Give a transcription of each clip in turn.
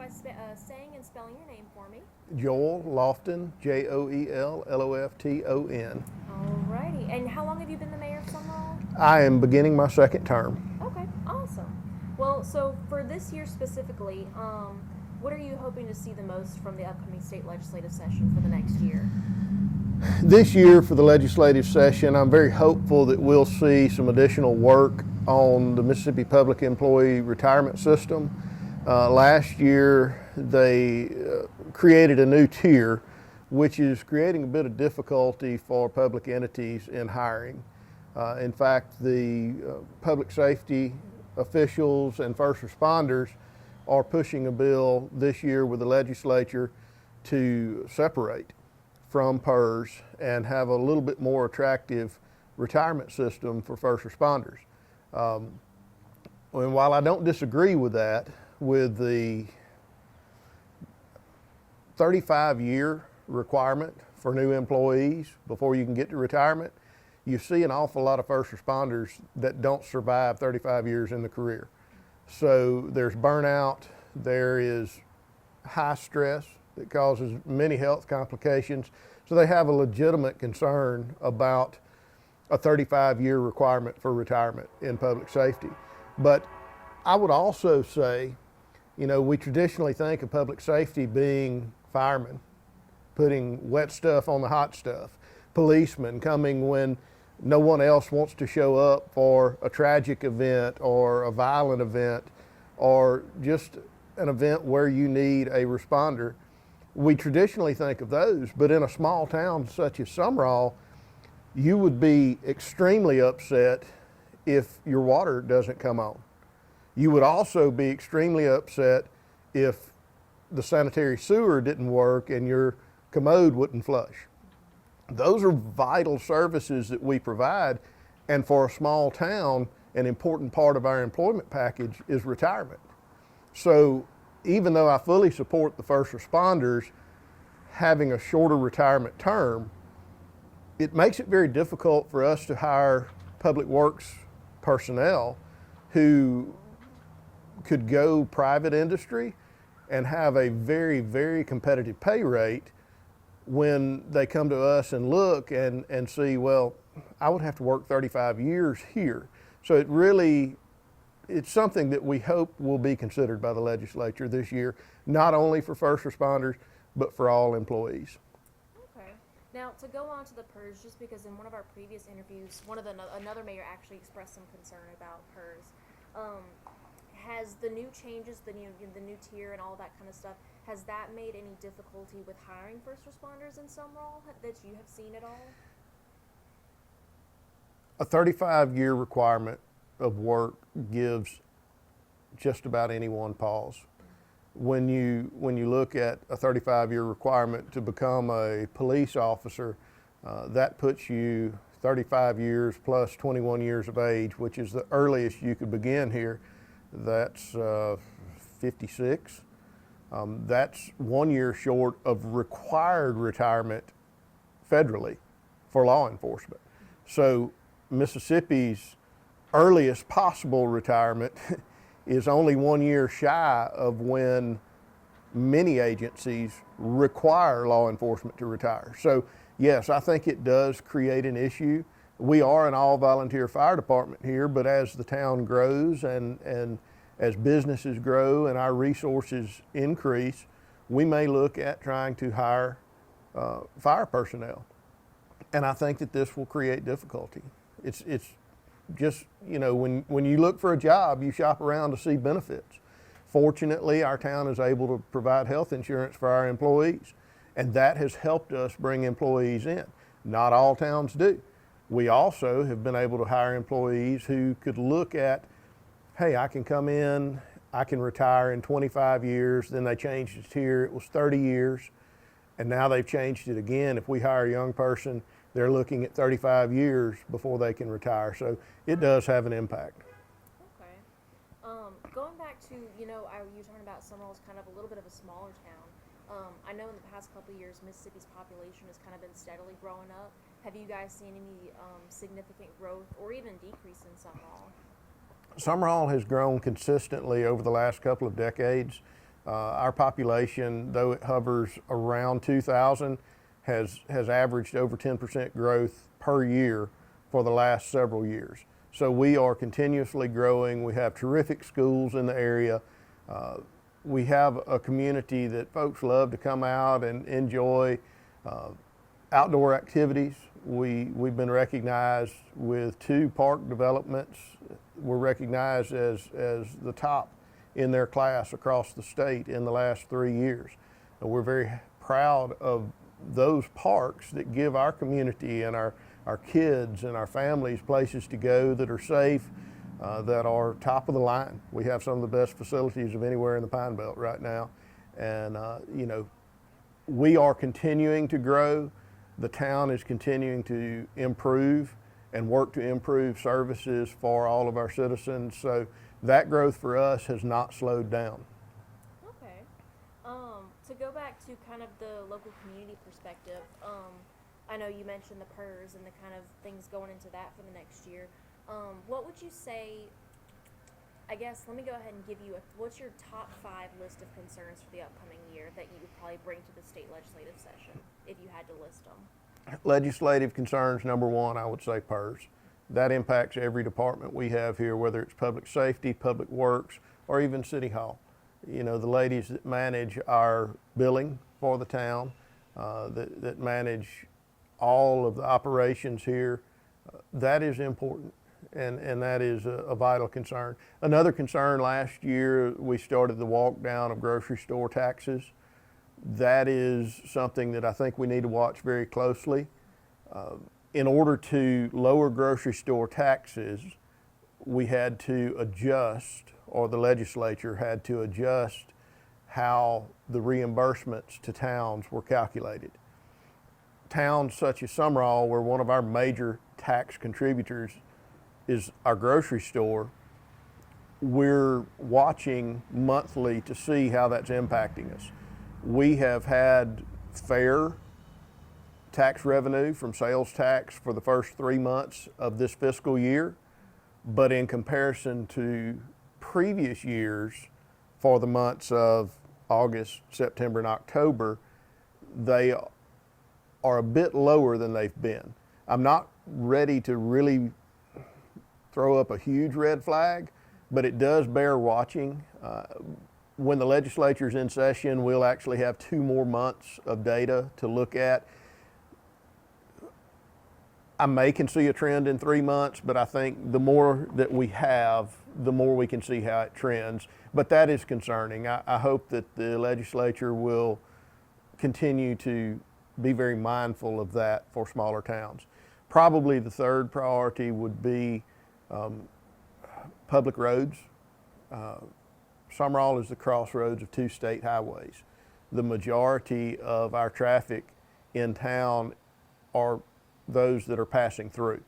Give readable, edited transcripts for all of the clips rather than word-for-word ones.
by saying and spelling your name for me? Joel Lofton, Joel Lofton. Alrighty. And how long have you been the mayor of Sumrall? I am beginning my second term. Okay, awesome. Well, so for this year specifically, what are you hoping to see the most from the upcoming state legislative session for the next year? This year for the legislative session, I'm very hopeful that we'll see some additional work on the Mississippi Public Employee Retirement System. Last year, they created a new tier, which is creating a bit of difficulty for public entities in hiring. In fact, the public safety officials and first responders are pushing a bill this year with the legislature to separate from PERS and have a little bit more attractive retirement system for first responders. And while I don't disagree with that, with the 35-year requirement for new employees before you can get to retirement, you see an awful lot of first responders that don't survive 35 years in the career. So there's burnout, there is high stress that causes many health complications. So they have a legitimate concern about a 35-year requirement for retirement in public safety. But I would also say, we traditionally think of public safety being firemen, putting wet stuff on the hot stuff, policemen coming when no one else wants to show up for a tragic event or a violent event or just an event where you need a responder. We traditionally think of those, but in a small town such as Sumrall, you would be extremely upset if your water doesn't come on. You would also be extremely upset if the sanitary sewer didn't work and your commode wouldn't flush. Those are vital services that we provide, and for a small town, an important part of our employment package is retirement. So even though I fully support the first responders having a shorter retirement term, it makes it very difficult for us to hire public works personnel who could go private industry and have a very, very competitive pay rate when they come to us and look and see, well, I would have to work 35 years here. So it's something that we hope will be considered by the legislature this year, not only for first responders, but for all employees. Okay. Now, to go on to the PERS, just because in one of our previous interviews, another mayor actually expressed some concern about PERS. Has the new changes, the new tier and all that kind of stuff, has that made any difficulty with hiring first responders in Sumrall that you have seen at all? A 35-year requirement of work gives just about anyone pause. When you look at a 35-year requirement to become a police officer, that puts you 35 years plus 21 years of age, which is the earliest you could begin here. That's 56. That's 1 year short of required retirement federally for law enforcement. So Mississippi's earliest possible retirement is only 1 year shy of when many agencies require law enforcement to retire. So yes, I think it does create an issue. We are an all-volunteer fire department here, but as the town grows and as businesses grow and our resources increase, we may look at trying to hire fire personnel. And I think that this will create difficulty. It's just, when you look for a job, you shop around to see benefits. Fortunately, our town is able to provide health insurance for our employees, and that has helped us bring employees in. Not all towns do. We also have been able to hire employees who could look at, hey, I can come in, I can retire in 25 years, then they changed it here, it was 30 years, and now they've changed it again. If we hire a young person, they're looking at 35 years before they can retire. So it does have an impact. Okay. Going back to, you were talking about Sumrall is kind of a little bit of a smaller town. I know in the past couple of years, Mississippi's population has kind of been steadily growing up. Have you guys seen any significant growth or even decrease in Sumrall? Sumrall has grown consistently over the last couple of decades. Our population, though it hovers around 2,000, has averaged over 10% growth per year for the last several years. So we are continuously growing. We have terrific schools in the area. We have a community that folks love to come out and enjoy outdoor activities. We've been recognized with 2 park developments. We're recognized as the top in their class across the state in the last 3 years. And we're very proud of those parks that give our community and our kids and our families places to go that are safe, that are top of the line. We have some of the best facilities of anywhere in the Pine Belt right now. And, you know, we are continuing to grow. The town is continuing to improve and work to improve services for all of our citizens. So that growth for us has not slowed down. Okay. To go back to kind of the local community perspective, I know you mentioned the PERS and the kind of things going into that for the next year. What would you say, I guess, let me go ahead and give you what's your top 5 list of concerns for the upcoming year that you would probably bring to the state legislative session if you had to list them? Legislative concerns, number 1, I would say PERS. That impacts every department we have here, whether it's public safety, public works, or even city hall. You know, the ladies that manage our billing for the town, that manage all of the operations here, that is important, and that is a vital concern. Another concern, last year we started the walk down of grocery store taxes. That is something that I think we need to watch very closely. In order to lower grocery store taxes, we had to adjust, or the legislature had to adjust how the reimbursements to towns were calculated. Towns such as Sumrall, where one of our major tax contributors is our grocery store, we're watching monthly to see how that's impacting us. We have had fair tax revenue from sales tax for the first 3 months of this fiscal year, but in comparison to previous years, for the months of August, September, and October, they are a bit lower than they've been. I'm not ready to really throw up a huge red flag, but it does bear watching. When the legislature's in session, we'll actually have 2 more months of data to look at. I can see a trend in 3 months, but I think the more that we have, the more we can see how it trends. But that is concerning. I hope that the legislature will continue to be very mindful of that for smaller towns. Probably the 3rd priority would be public roads. Sumrall is the crossroads of 2 state highways. The majority of our traffic in town are those that are passing through.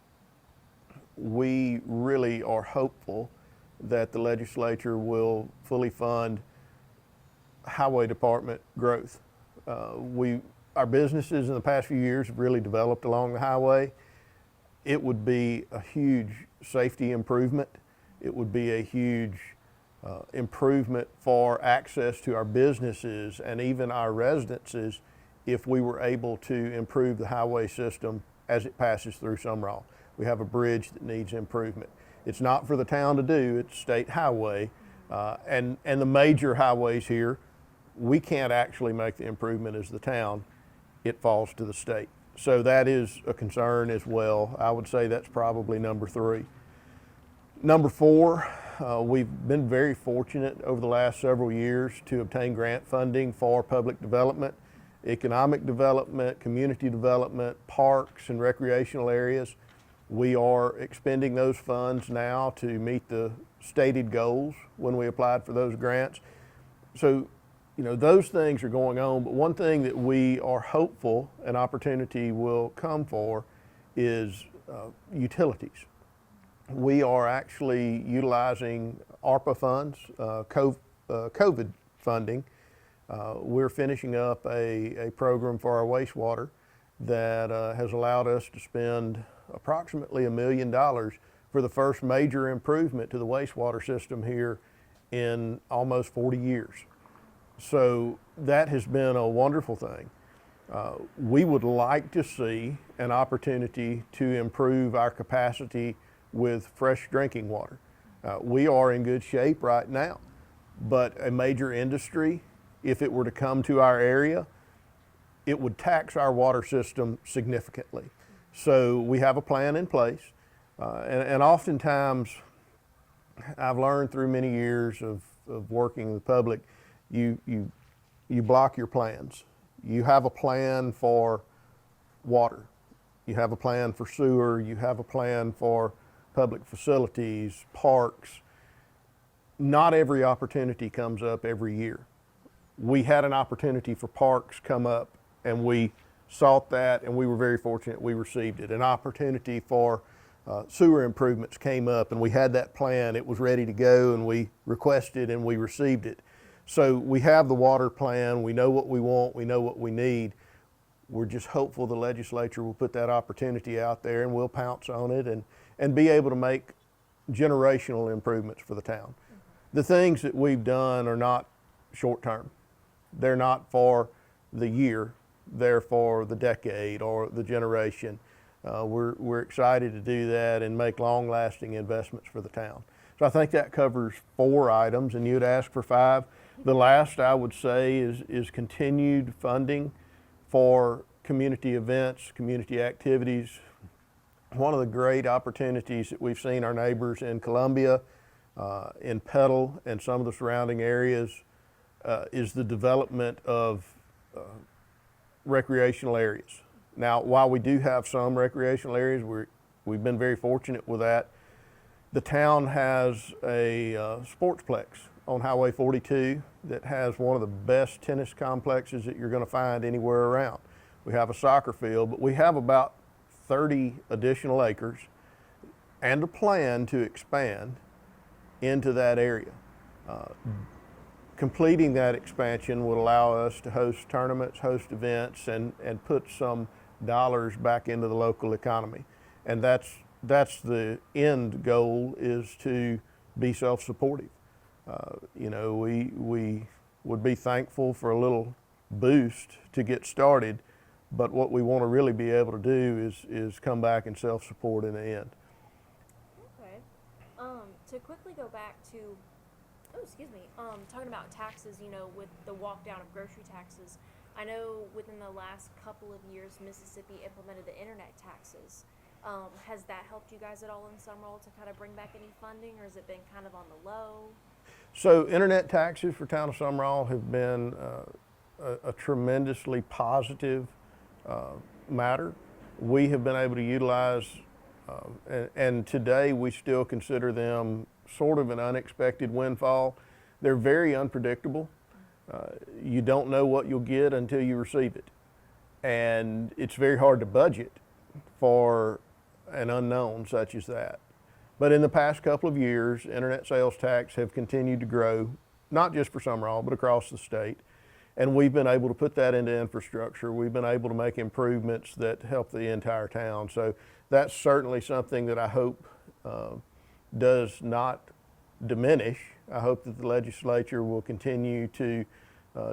We really are hopeful that the legislature will fully fund highway department growth. Our businesses in the past few years have really developed along the highway. It would be a huge safety improvement. It would be a huge improvement for access to our businesses and even our residences if we were able to improve the highway system as it passes through Sumrall. We have a bridge that needs improvement. It's not for the town to do, it's state highway. And the major highways here, we can't actually make the improvement as the town. It falls to the state. So that is a concern as well. I would say that's probably number 3. Number 4, we've been very fortunate over the last several years to obtain grant funding for public development, economic development, community development, parks and recreational areas. We are expending those funds now to meet the stated goals when we applied for those grants. So, you know, those things are going on, but one thing that we are hopeful an opportunity will come for is utilities. We are actually utilizing ARPA funds, COVID funding. We're finishing up a program for our wastewater that has allowed us to spend approximately $1 million for the first major improvement to the wastewater system here in almost 40 years. So that has been a wonderful thing. We would like to see an opportunity to improve our capacity with fresh drinking water. We are in good shape right now, but a major industry, if it were to come to our area, it would tax our water system significantly. So we have a plan in place, and oftentimes I've learned through many years of working in the public, you block your plans. You have a plan for water, you have a plan for sewer, you have a plan for public facilities, parks. Not every opportunity comes up every year. We had an opportunity for parks come up, and we sought that, and we were very fortunate we received it. An opportunity for sewer improvements came up, and we had that plan. It was ready to go, and we requested and we received it. So we have the water plan. We know what we want. We know what we need. We're just hopeful the legislature will put that opportunity out there, and we'll pounce on it and be able to make generational improvements for the town. The things that we've done are not short term. They're not for the year. They're for the decade or the generation. We're excited to do that and make long-lasting investments for the town. So I think that covers 4 items, and you'd ask for 5. The last I would say is continued funding for community events, community activities. One of the great opportunities that we've seen our neighbors in Columbia, in Petal, and some of the surrounding areas is the development of recreational areas. Now, while we do have some recreational areas, we've been very fortunate with that. The town has a sportsplex on Highway 42 that has one of the best tennis complexes that you're going to find anywhere around. We have a soccer field, but we have about 30 additional acres and a plan to expand into that area. Completing that expansion would allow us to host tournaments, host events, and put some dollars back into the local economy. And that's the end goal, is to be self-supportive. We would be thankful for a little boost to get started, but what we want to really be able to do is come back and self-support in the end. Okay. To quickly go back to, talking about taxes, with the walk down of grocery taxes, I know within the last couple of years, Mississippi implemented the internet taxes. Has that helped you guys at all in Sumrall to kind of bring back any funding, or has it been kind of on the low? So internet taxes for town of Sumrall have been a tremendously positive matter. We have been able to utilize, and today we still consider them sort of an unexpected windfall. They're very unpredictable. You don't know what you'll get until you receive it. And it's very hard to budget for an unknown such as that. But in the past couple of years, internet sales tax have continued to grow, not just for Sumrall, but across the state. And we've been able to put that into infrastructure. We've been able to make improvements that help the entire town. So that's certainly something that I hope does not diminish. I hope that the legislature will continue to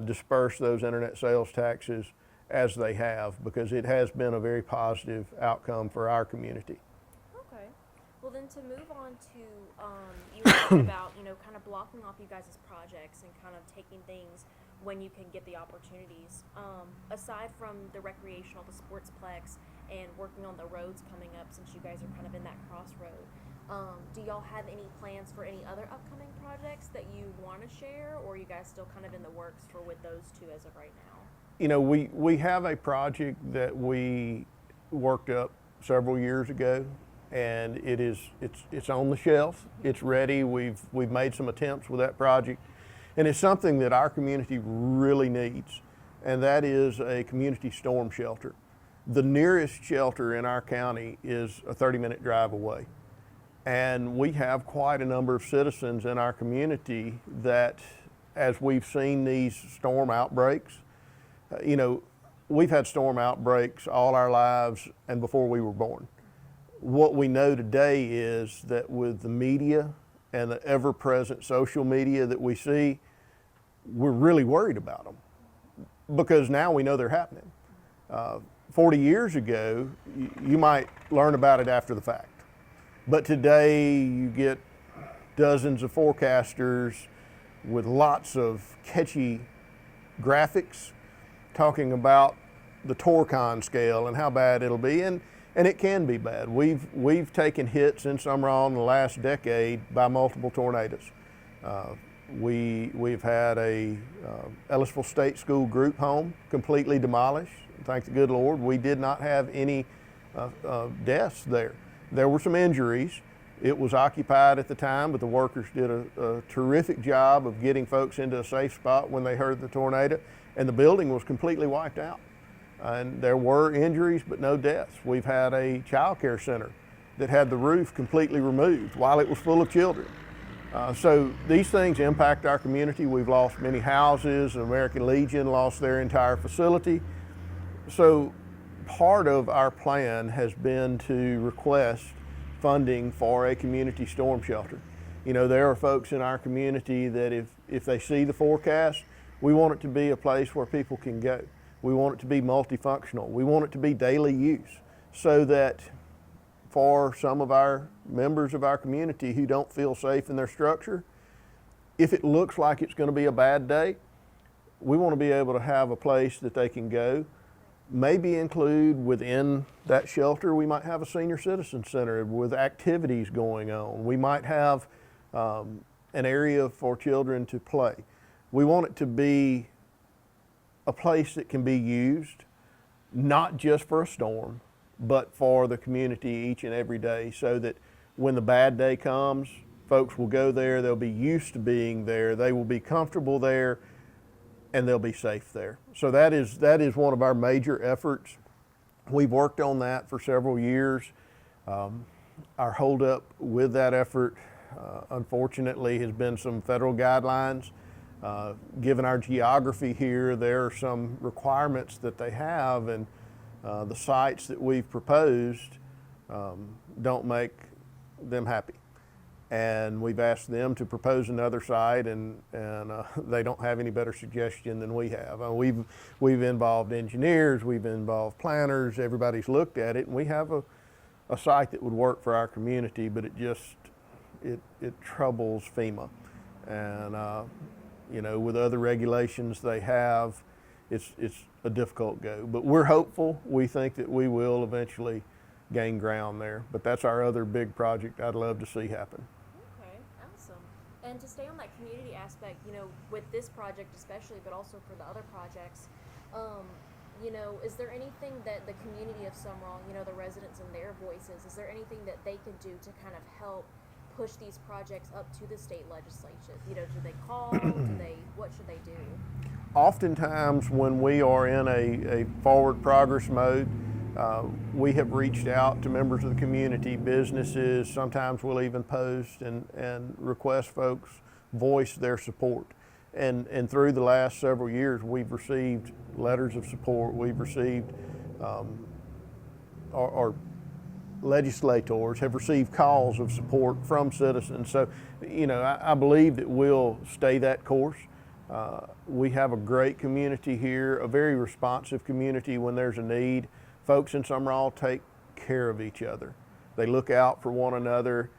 disperse those internet sales taxes as they have, because it has been a very positive outcome for our community. Okay. Well, then to move on to, you were talking about, kind of blocking off you guys' projects and kind of taking things when you can get the opportunities. Aside from the recreational, the sportsplex, and working on the roads coming up, since you guys are kind of in that crossroad, do y'all have any plans for any other upcoming projects that you want to share, or are you guys still kind of in the works for with those 2 as of right now? We have a project that we worked up several years ago, and it's on the shelf. It's ready. We've made some attempts with that project, and it's something that our community really needs, and that is a community storm shelter. The nearest shelter in our county is a 30-minute drive away. And we have quite a number of citizens in our community that, as we've seen these storm outbreaks, we've had storm outbreaks all our lives and before we were born. What we know today is that with the media and the ever-present social media that we see, we're really worried about them because now we know they're happening. 40 years ago, you might learn about it after the fact. But today you get dozens of forecasters with lots of catchy graphics talking about the Torcon scale and how bad it'll be, and it can be bad. We've taken hits in Sumrall in the last decade by multiple tornadoes. We've had a Ellisville State School group home completely demolished. Thank the good Lord, we did not have any deaths there. There were some injuries. It was occupied at the time, but the workers did a terrific job of getting folks into a safe spot when they heard the tornado, and the building was completely wiped out. And there were injuries, but no deaths. We've had a child care center that had the roof completely removed while it was full of children. So these things impact our community. We've lost many houses. American Legion lost their entire facility. So part of our plan has been to request funding for a community storm shelter. You know, there are folks in our community that if they see the forecast, we want it to be a place where people can go. We want it to be multifunctional. We want it to be daily use so that for some of our members of our community who don't feel safe in their structure, if it looks like it's going to be a bad day, we want to be able to have a place that they can go. Maybe include within that shelter, we might have a senior citizen center with activities going on. We might have an area for children to play. We want it to be a place that can be used, not just for a storm, but for the community each and every day, so that when the bad day comes, folks will go there, they'll be used to being there, they will be comfortable there, and they'll be safe there. So that is one of our major efforts. We've worked on that for several years. Our holdup with that effort, unfortunately, has been some federal guidelines. Given our geography here, there are some requirements that they have, and the sites that we've proposed don't make them happy. And we've asked them to propose another site, and they don't have any better suggestion than we have. We've involved engineers, we've involved planners, everybody's looked at it, and we have a site that would work for our community, but it troubles FEMA. And you know, with other regulations they have, it's a difficult go. But we're hopeful. We think that we will eventually gain ground there. But that's our other big project I'd love to see happen. Okay, awesome. And to stay on that community aspect, you know, with this project especially, but also for the other projects, you know, is there anything that the community of Sumrall, you know, the residents and their voices, is there anything that they could do to kind of help push these projects up to the state legislature? You know, do they call? What should they do? Oftentimes when we are in a forward progress mode, we have reached out to members of the community, businesses. Sometimes we'll even post and request folks voice their support. And through the last several years, we've received letters of support. We've received, our legislators have received calls of support from citizens. So, you know, I believe that we'll stay that course. We have a great community here, a very responsive community when there's a need. Folks in Sumrall take care of each other. They look out for one another.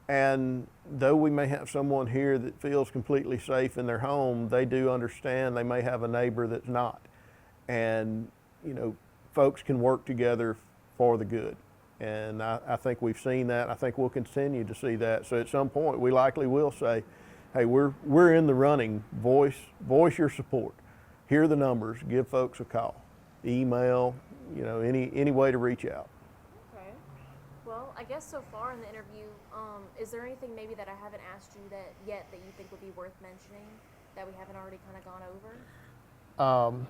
And though we may have someone here that feels completely safe in their home, they do understand they may have a neighbor that's not. And, you know, folks can work together for the good. And I think we've seen that. I think we'll continue to see that. So at some point, we likely will say, hey, we're in the running. Voice your support. Hear the numbers. Give folks a call. Email, you know, any way to reach out. Okay. Well, I guess so far in the interview, is there anything maybe that I haven't asked you that you think would be worth mentioning that we haven't already kind of gone over?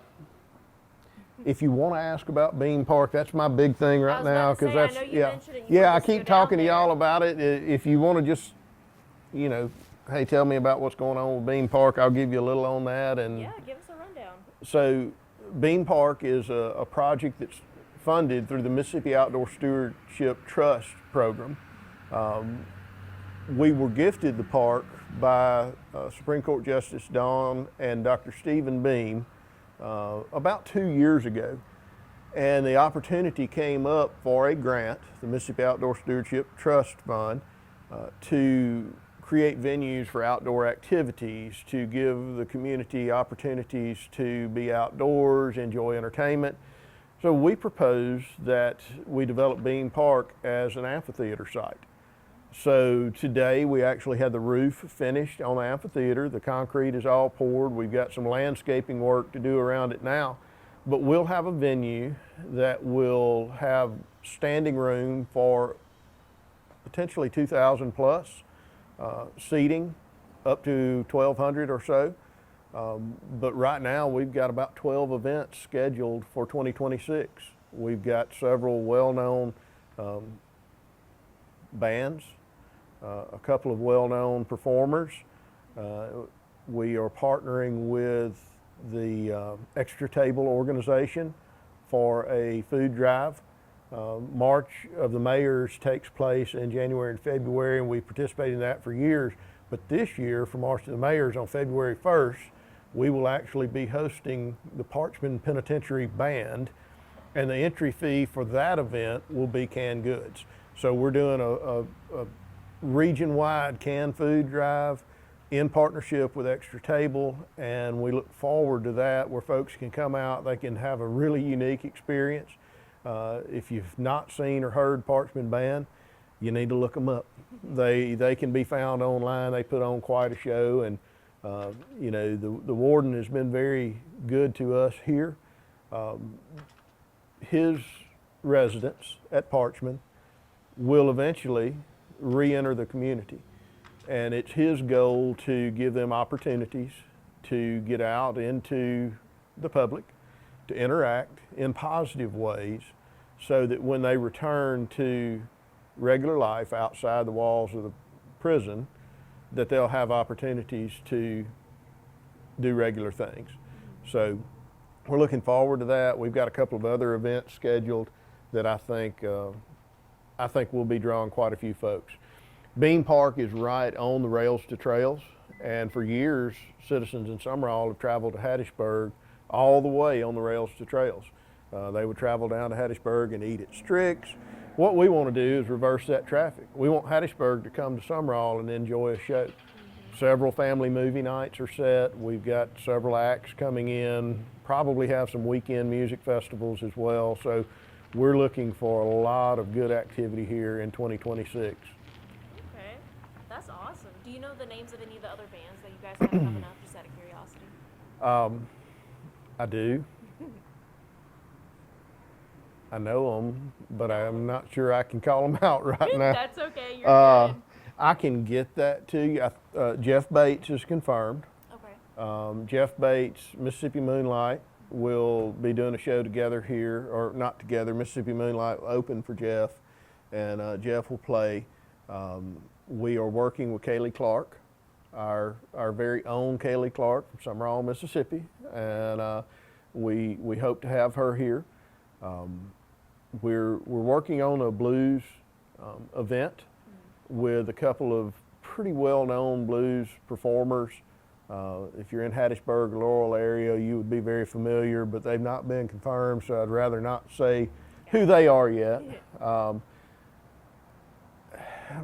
If you want to ask about Bean Park, that's my big thing right now, because that's, I know you mentioned it. I keep talking to y'all about it. If you want to just, you know, hey, tell me about what's going on with Bean Park, I'll give you a little on that. And yeah, give us a rundown. So Bean Park is a project that's funded through the Mississippi Outdoor Stewardship Trust program. we were gifted the park by Supreme Court Justice Don and Dr. Stephen Beam about 2 years ago. And the opportunity came up for a grant, the Mississippi Outdoor Stewardship Trust Fund, to create venues for outdoor activities, to give the community opportunities to be outdoors, enjoy entertainment. So we proposed that we develop Beam Park as an amphitheater site. So today we actually had the roof finished on the amphitheater. The concrete is all poured. We've got some landscaping work to do around it now. But we'll have a venue that will have standing room for potentially 2,000 plus, seating up to 1,200 or so. But right now we've got about 12 events scheduled for 2026. We've got several well-known bands, a couple of well-known performers. We are partnering with the Extra Table organization for a food drive. March of the Mayors takes place in January and February, and we participated in that for years. But this year, for March of the Mayors on February 1st, we will actually be hosting the Parchman Penitentiary Band, and the entry fee for that event will be canned goods. So we're doing a region-wide canned food drive in partnership with Extra Table, and we look forward to that, where folks can come out, they can have a really unique experience. If you've not seen or heard Parchman Band, you need to look them up. They can be found online. They put on quite a show, and you know, the warden has been very good to us here. His residents at Parchman will eventually re-enter the community, and it's his goal to give them opportunities to get out into the public, to interact in positive ways, so that when they return to regular life outside the walls of the prison, that they'll have opportunities to do regular things. So we're looking forward to that. We've got a couple of other events scheduled that I think will be drawing quite a few folks. Beam Park is right on the rails to trails, and for years, citizens in Sumrall have traveled to Hattiesburg all the way on the rails to trails. They would travel down to Hattiesburg and eat at Strix. What we want to do is reverse that traffic. We want Hattiesburg to come to Sumrall and enjoy a show. Several family movie nights are set. We've got several acts coming in, probably have some weekend music festivals as well. So we're looking for a lot of good activity here in 2026. Okay, that's awesome. Do you know the names of any of the other bands that you guys have coming up, just out of curiosity? I do. I know them, but I'm not sure I can call them out right now. That's okay, you're good. I can get that to you. Jeff Bates is confirmed. Okay. Jeff Bates, Mississippi Moonlight, will be doing a show together here, or not together. Mississippi Moonlight will open for Jeff, and Jeff will play. We are working with Kaylee Clark, our very own Kaylee Clark from Sumrall, Mississippi, and we hope to have her here. We're working on a blues event with a couple of pretty well-known blues performers. If you're in Hattiesburg or Laurel area, you would be very familiar, but they've not been confirmed, so I'd rather not say who they are yet. I'm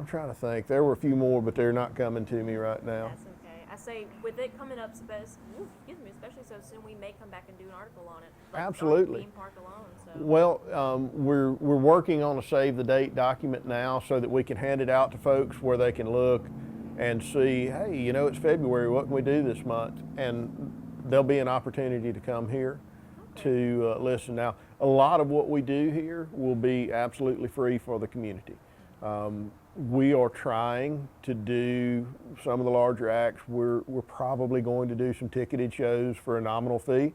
trying to think. There were a few more, but they're not coming to me right now. That's okay. I say with it coming up, especially so soon, we may come back and do an article on it. Like Absolutely. Beam Park alone. So. Well, we're working on a save the date document now so that we can hand it out to folks where they can look and see, hey, you know, it's February, what can we do this month? And there'll be an opportunity to come here to listen. Now, a lot of what we do here will be absolutely free for the community. We are trying to do some of the larger acts. We're probably going to do some ticketed shows for a nominal fee,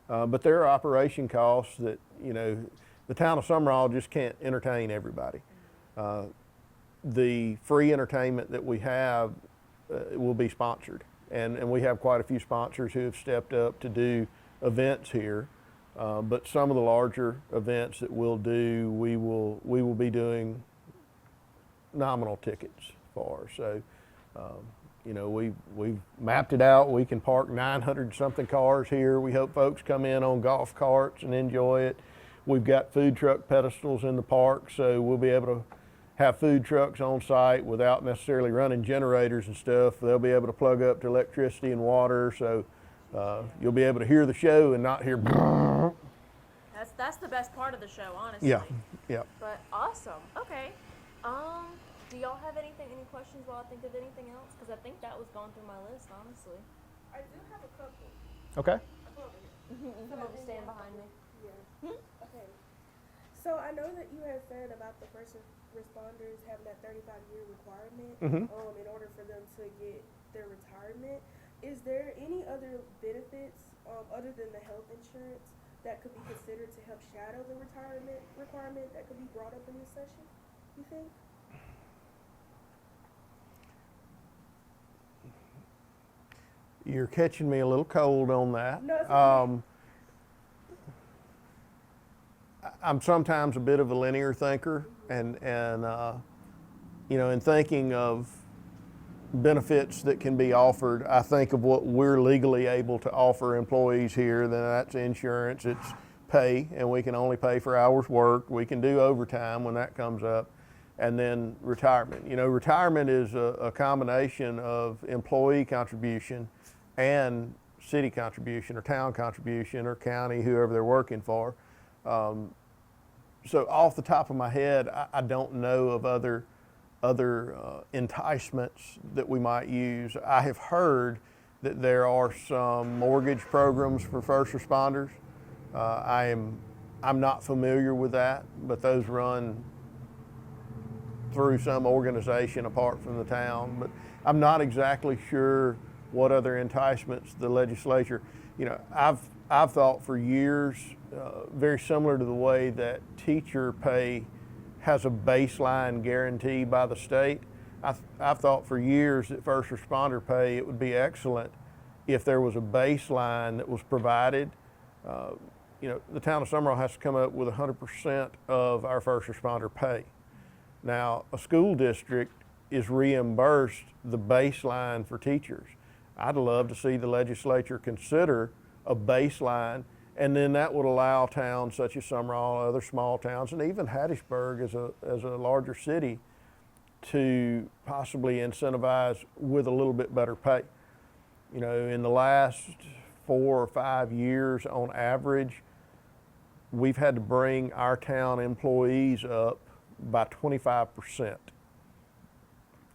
but there are operation costs that, you know, the town of Sumrall just can't entertain everybody. The free entertainment that we have will be sponsored, and we have quite a few sponsors who have stepped up to do events here. But some of the larger events that we'll do, we will be doing nominal tickets for. So, you know, we've mapped it out. We can park 900 something cars here. We hope folks come in on golf carts and enjoy it. We've got food truck pedestals in the park, so we'll be able to have food trucks on site without necessarily running generators and stuff. They'll be able to plug up to electricity and water, so you'll be able to hear the show and not hear. That's the best part of the show, honestly. Yeah, yeah. But awesome. Okay. Do y'all have any questions while I think of anything else? Because I think that was going through my list, honestly. I do have a couple. Okay. Come over here. Some of them stand behind me. Yeah. Okay. So I know that you had said about the first responders having that 35-year requirement in order for them to get their retirement. Is there any other benefits other than the health insurance that could be considered to help shadow the retirement requirement that could be brought up in this session, you think? You're catching me a little cold on that. No, it's okay. I'm sometimes a bit of a linear thinker, and you know, in thinking of benefits that can be offered, I think of what we're legally able to offer employees here. Then that's insurance, it's pay, and we can only pay for hours worked. We can do overtime when that comes up, and then retirement. You know, retirement is a combination of employee contribution and city contribution or town contribution or county, whoever they're working for. So off the top of my head, I don't know of other enticements that we might use. I have heard that there are some mortgage programs for first responders. I'm not familiar with that, but those run through some organization apart from the town. But I'm not exactly sure what other enticements the legislature. You know, I've thought for years, very similar to the way that teacher pay has a baseline guarantee by the state. I've thought for years that first responder pay, it would be excellent if there was a baseline that was provided. You know, the town of Sumrall has to come up with 100% of our first responder pay. Now, a school district is reimbursed the baseline for teachers. I'd love to see the legislature consider a baseline, and then that would allow towns such as Sumrall, other small towns, and even Hattiesburg as a larger city to possibly incentivize with a little bit better pay. You know, in the last 4 or 5 years on average, we've had to bring our town employees up by 25%.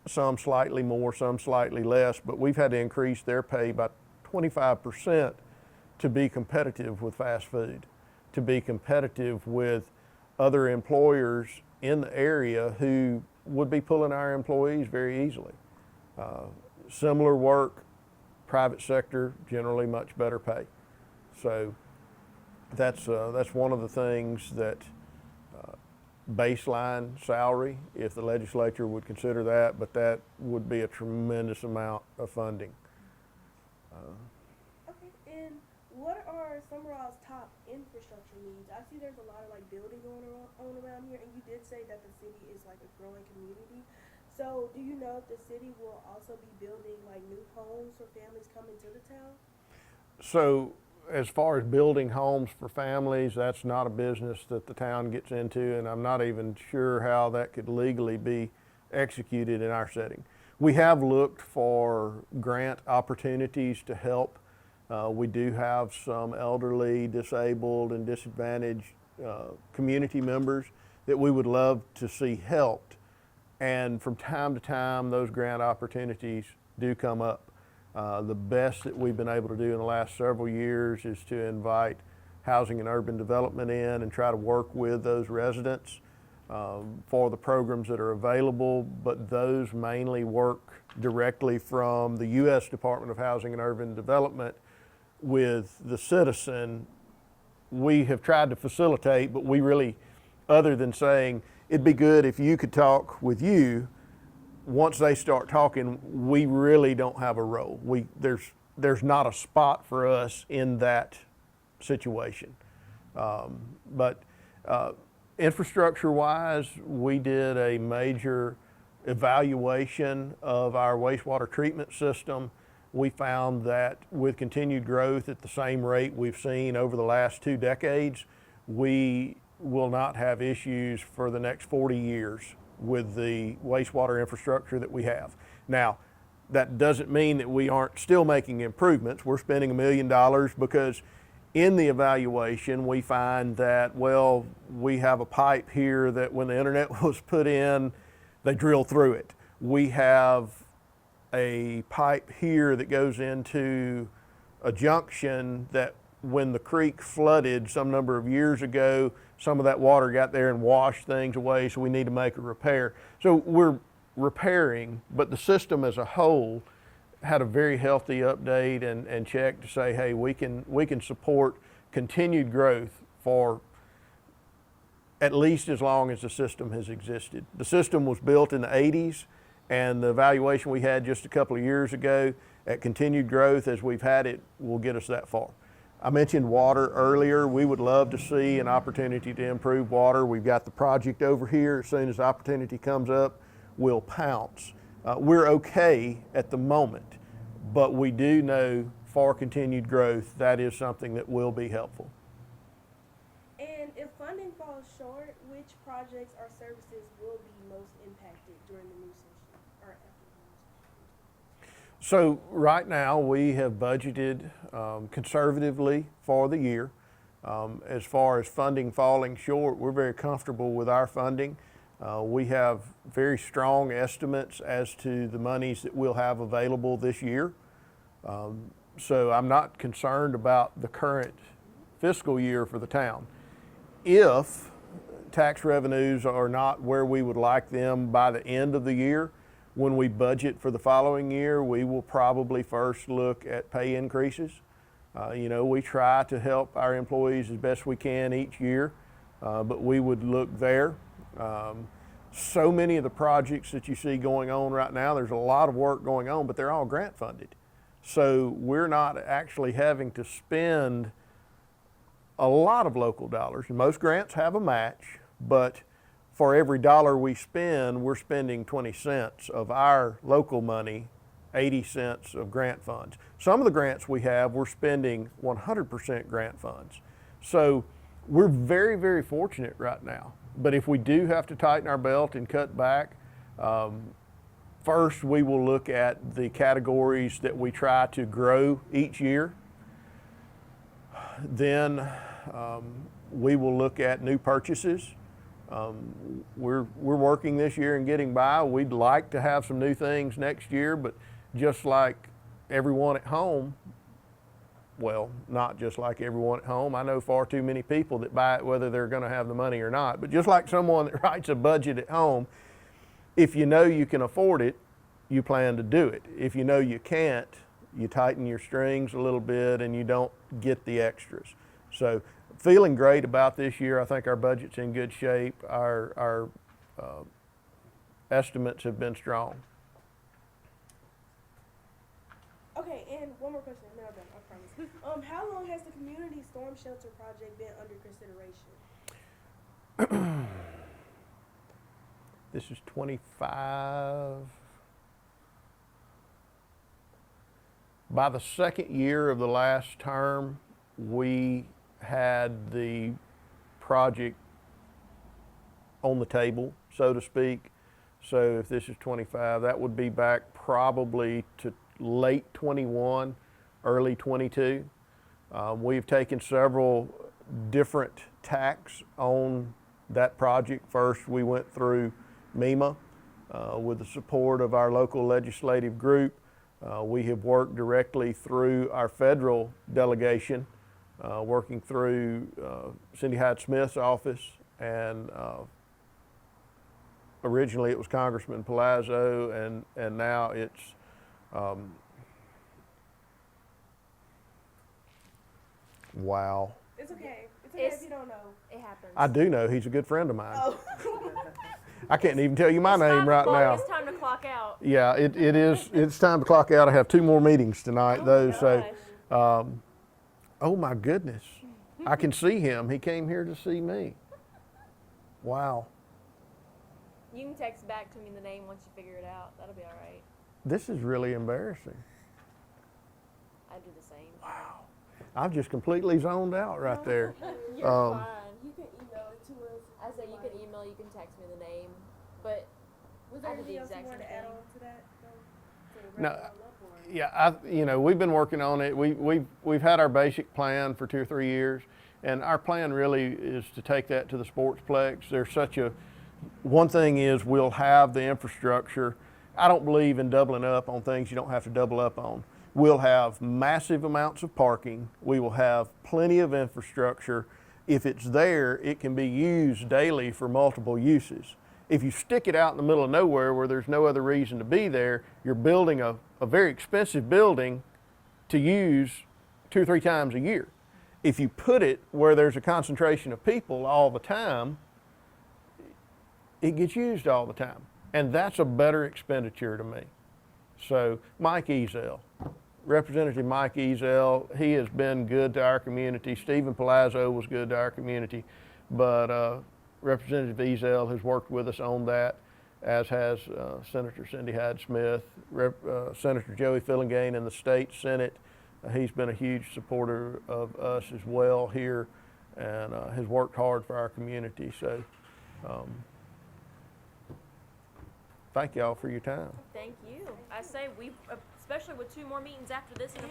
Some slightly more, some slightly less, but we've had to increase their pay by 25% to be competitive with fast food, to be competitive with other employers in the area who would be pulling our employees very easily. Similar work, private sector, generally much better pay. So that's one of the things that baseline salary, if the legislature would consider that, but that would be a tremendous amount of funding. Okay, and what are Sumrall's top infrastructure needs? I see there's a lot of like building going on around here, and you did say that the city is like a growing community. So do you know if the city will also be building like new homes for families coming to the town? So as far as building homes for families, that's not a business that the town gets into, and I'm not even sure how that could legally be executed in our setting. We have looked for grant opportunities to help. We do have some elderly, disabled, and disadvantaged community members that we would love to see helped. And from time to time, those grant opportunities do come up. The best that we've been able to do in the last several years is to invite housing and urban development in and try to work with those residents for the programs that are available, but those mainly work directly from the U.S. Department of Housing and Urban Development with the citizen. We have tried to facilitate, but we really, other than saying, it'd be good if you could talk with you, once they start talking, we really don't have a role. There's not a spot for us in that situation. But infrastructure-wise, we did a major evaluation of our wastewater treatment system, we found that with continued growth at the same rate we've seen over the last 2 decades, we will not have issues for the next 40 years with the wastewater infrastructure that we have. Now, that doesn't mean that we aren't still making improvements. We're spending $1 million because in the evaluation we find that, well, we have a pipe here that when the internet was put in, they drilled through it. We have a pipe here that goes into a junction that when the creek flooded some number of years ago, some of that water got there and washed things away, so we need to make a repair. So we're repairing, but the system as a whole had a very healthy update and check to say, hey, we can support continued growth for at least as long as the system has existed. The system was built in the 80s, and the evaluation we had just a couple of years ago at continued growth as we've had it will get us that far. I mentioned water earlier. We would love to see an opportunity to improve water. We've got the project over here. As soon as the opportunity comes up, we'll pounce. We're okay at the moment, but we do know for continued growth, that is something that will be helpful. And if funding falls short, which projects or services will be most impacted during the new session or after the new session? So right now we have budgeted conservatively for the year. As far as funding falling short, we're very comfortable with our funding. We have very strong estimates as to the monies that we'll have available this year. So I'm not concerned about the current fiscal year for the town. If tax revenues are not where we would like them by the end of the year, when we budget for the following year, we will probably first look at pay increases. We try to help our employees as best we can each year, but we would look there. So many of the projects that you see going on right now, there's a lot of work going on, but they're all grant funded. So we're not actually having to spend a lot of local dollars. Most grants have a match, but for every dollar we spend, we're spending 20 cents of our local money, 80 cents of grant funds. Some of the grants we have, we're spending 100% grant funds. So we're very, very fortunate right now. But if we do have to tighten our belt and cut back, first we will look at the categories that we try to grow each year. Then we will look at new purchases. We're working this year and getting by. We'd like to have some new things next year, but just like everyone at home, well, not just like everyone at home. I know far too many people that buy it whether they're going to have the money or not. But just like someone that writes a budget at home, if you know you can afford it, you plan to do it. If you know you can't, you tighten your strings a little bit and you don't get the extras. So feeling great about this year. I think our budget's in good shape. Our estimates have been strong. Okay, and one more question, and then I'm done, I promise. How long has the community storm shelter project been under consideration? This is 25. By the second year of the last term, we had the project on the table, so to speak. So if this is 25, that would be back probably to late 21, early 22. We've taken several different tacks on that project. First, we went through MEMA with the support of our local legislative group. We have worked directly through our federal delegation, working through Cindy Hyde-Smith's office, and originally it was Congressman Palazzo, and now it's wow. It's okay. It's okay if you don't know. It happens. I do know. He's a good friend of mine. Oh. I can't even tell you my name right now. It's time to clock out. Yeah, it is. It's time to clock out. I have 2 more meetings tonight, though. So, oh my goodness, I can see him. He came here to see me. Wow. You can text back to me the name once you figure it out. That'll be all right. This is really embarrassing. I do the same. Wow. I've just completely zoned out right there. You're Um, fine. You can email it to us. I say you can email, you can text me the name, but Was I there did the anything else you exact wanted same to add thing. on to that? To No. wrap it all up, or? Yeah, we've been working on it. We've had our basic plan for 2 or 3 years, and our plan really is to take that to the sportsplex. There's such a, one thing is we'll have the infrastructure. I don't believe in doubling up on things you don't have to double up on. We'll have massive amounts of parking. We will have plenty of infrastructure. If it's there, it can be used daily for multiple uses. If you stick it out in the middle of nowhere where there's no other reason to be there, you're building a very expensive building to use 2 or 3 times a year. If you put it where there's a concentration of people all the time, it gets used all the time. And that's a better expenditure to me. So Mike Ezel, Representative Mike Ezel, he has been good to our community. Stephen Palazzo was good to our community, but Representative Ezel has worked with us on that, as has Senator Cindy Hyde-Smith, Senator Joey Fillingane in the state Senate. He's been a huge supporter of us as well here, and has worked hard for our community. So thank y'all for your time. Thank you. I say we, especially with 2 more meetings after this in a